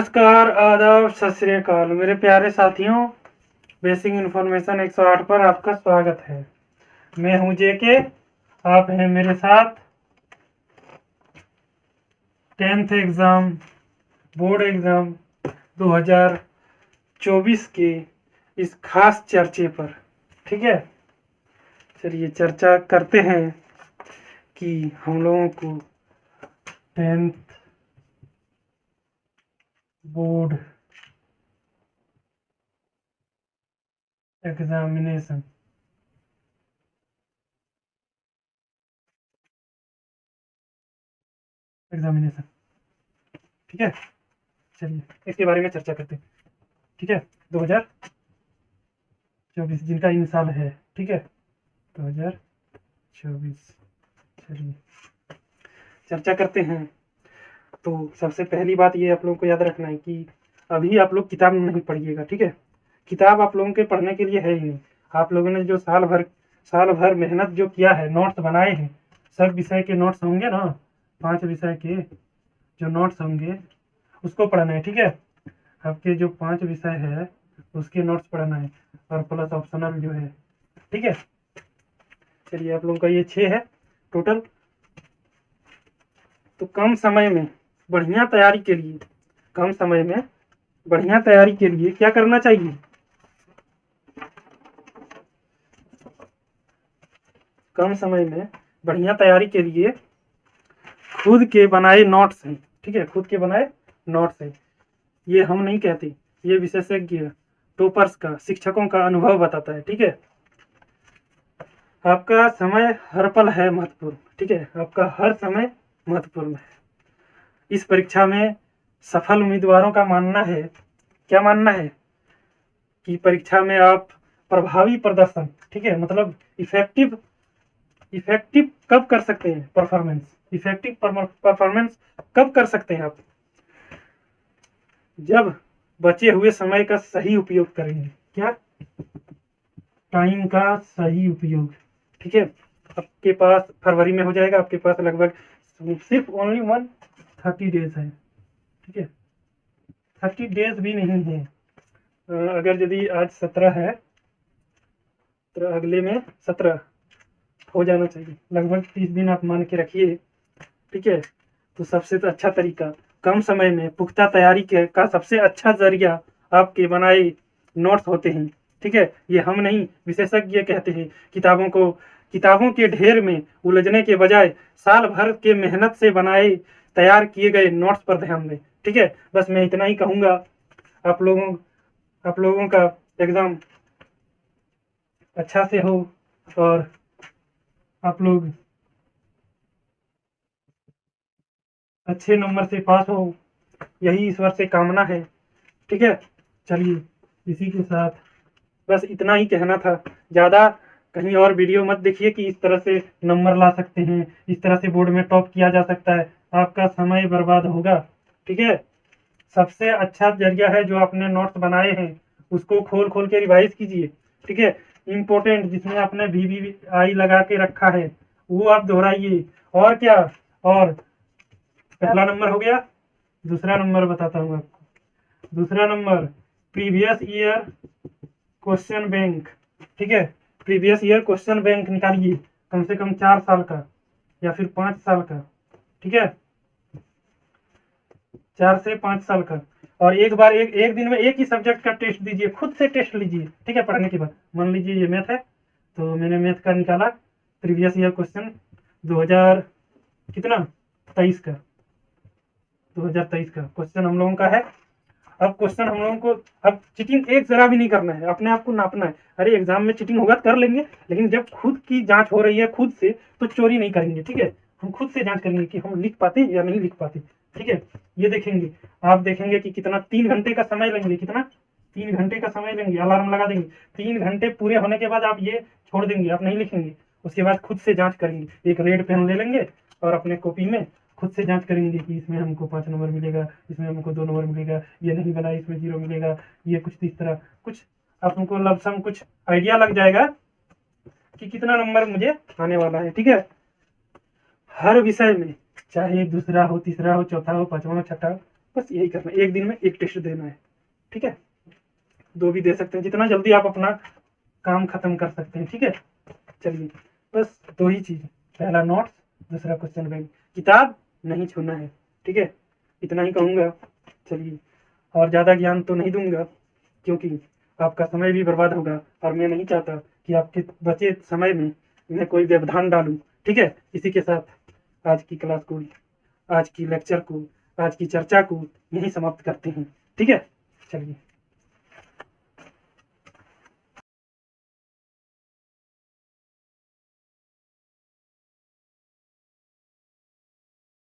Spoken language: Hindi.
नमस्कार, आदाब, सत श्री अकाल मेरे प्यारे साथियों। बेसिक इन्फॉर्मेशन 108 पर आपका स्वागत है। मैं हूं जेके, आप हैं मेरे साथ। 10th एग्ज़ाम, बोर्ड एग्ज़ाम 2024 के इस खास चर्चे पर। ठीक है, चलिए चर्चा करते हैं कि हम लोगों को 10th बोर्ड एग्जामिनेशन ठीक है, चलिए इसके बारे में चर्चा करते हैं। ठीक है, 2024 जिनका इन साल है। ठीक है, 2024, चलिए चर्चा करते हैं। तो सबसे पहली बात ये आप लोगों को याद रखना है कि अभी आप लोग किताब नहीं पढ़िएगा। ठीक है, किताब आप लोगों के पढ़ने के लिए है ही नहीं। आप लोगों ने जो साल भर मेहनत जो किया है, नोट्स बनाए हैं, सब विषय के नोट्स होंगे ना, 5 विषय के जो नोट्स होंगे उसको पढ़ना है। ठीक है, आपके जो 5 विषय है उसके नोट्स पढ़ना है और प्लस ऑप्शनल जो है। ठीक है, चलिए आप लोगों का ये 6 है टोटल। तो कम समय में बढ़िया तैयारी के लिए क्या करना चाहिए? कम समय में बढ़िया तैयारी के लिए खुद के बनाए नोट्स हैं। ठीक है, खुद के बनाए नोट्स हैं। ये हम नहीं कहते, ये विशेषज्ञ टॉपर्स का, शिक्षकों का अनुभव बताता है। ठीक है, आपका समय हर पल है महत्वपूर्ण। ठीक है, आपका हर समय महत्वपूर्ण है। इस परीक्षा में सफल उम्मीदवारों का मानना है, क्या मानना है, कि परीक्षा में आप प्रभावी प्रदर्शन, ठीक है, मतलब इफेक्टिव कब कर सकते हैं, इफेक्टिव परफॉर्मेंस कब कर सकते हैं आप? जब बचे हुए समय का सही उपयोग करेंगे। क्या? टाइम का सही उपयोग। ठीक है, आपके पास फरवरी में हो जाएगा, आपके पास लगभग सिर्फ ओनली 30 डेज है। ठीक है, 30 डेज भी नहीं है। अगर यदि आज 17 है तो अगले में 17 हो जाना चाहिए, लगभग 30 दिन आप मान के रखिए। ठीक है, तो सबसे तो अच्छा तरीका कम समय में पुख्ता तैयारी का सबसे अच्छा जरिया आपके बनाए नोट्स होते हैं। ठीक है, ये हम नहीं, विशेषज्ञ कहते हैं। किताबों के ढेर में उलझने के बजाय साल भर के मेहनत से बनाए तैयार किए गए नोट्स पर ध्यान दें। ठीक है, बस मैं इतना ही कहूँगा। आप लोगों का एग्जाम अच्छा से हो और आप लोग अच्छे नंबर से पास हो, यही ईश्वर से कामना है। ठीक है, चलिए इसी के साथ बस इतना ही कहना था। ज़्यादा कहीं और वीडियो मत देखिए कि इस तरह से नंबर ला सकते हैं, इस तरह से बोर्ड में टॉप किया जा सकता है, आपका समय बर्बाद होगा। ठीक है, सबसे अच्छा जरिया है जो आपने नोट्स बनाए हैं उसको खोल खोल के रिवाइज कीजिए। ठीक है, इम्पोर्टेंट जिसमें आपने VVI लगा के रखा है वो आप दोहराइए। और क्या, और पहला नंबर हो गया। दूसरा नंबर बताता हूँ आपको। दूसरा number previous year question bank. ठीक है, प्रीवियस ईयर क्वेश्चन बैंक निकालिए, कम से कम 4 साल का या फिर 5 साल का। ठीक है, 4 से 5 साल का। और एक दिन में एक ही सब्जेक्ट का टेस्ट दीजिए, खुद से टेस्ट लीजिए। ठीक है, पढ़ने के बाद मान लीजिए ये मैथ है तो मैंने मैथ का निकाला, प्रीवियस ईयर क्वेश्चन 2000 कितना 23 का, 2023 का क्वेश्चन हम लोगों का है। अब क्वेश्चन हम लोगों को, अब चीटिंग एक जरा भी नहीं करना है, अपने आप को नापना है। अरे एग्जाम में चीटिंग होगा कर लेंगे, लेकिन जब खुद की जांच हो रही है खुद से, तो चोरी नहीं करेंगे। ठीक है, हम खुद से जांच करेंगे कि हम लिख पाते या नहीं लिख पाते। ठीक है, ये देखेंगे, आप देखेंगे कि कितना 3 घंटे का समय लेंगे, कितना 3 घंटे का समय लेंगे, अलार्म लगा देंगे। 3 घंटे पूरे होने के बाद आप ये छोड़ देंगे, आप नहीं लिखेंगे। उसके बाद खुद से जांच करेंगे, एक रेड पेन ले लेंगे और अपने कॉपी में खुद से जांच करेंगे कि इसमें हमको 5 नंबर मिलेगा, इसमें हमको 2 नंबर मिलेगा, ये नहीं बना इसमें 0 मिलेगा, ये कुछ इस तरह कुछ आपको लमसम कुछ आइडिया लग जाएगा कि कितना नंबर मुझे आने वाला है। ठीक है, हर विषय में, चाहे दूसरा हो, तीसरा हो, चौथा हो, पांचवा हो, छठा हो, बस यही करना है, एक दिन में एक टेस्ट देना है, ठीक है। 2 भी दे सकते हैं, जितना जल्दी आप अपना काम खत्म कर सकते हैं, ठीक है। चलिए बस 2 ही चीज, पहला नोट्स, दूसरा क्वेश्चन बैंक, किताब नहीं छूना है, ठीक है। इतना ही कहूँगा। चलिए, और ज़्यादा ज्ञान तो नहीं दूंगा, क्योंकि आपका समय भी बर्बाद होगा और मैं नहीं चाहता कि आपके बचे समय में मैं कोई व्यवधान डालूं, ठीक है। इसी के साथ आज की क्लास को, आज की लेक्चर को, आज की चर्चा को यहीं समाप्त करते हैं, ठीक है। चलिए।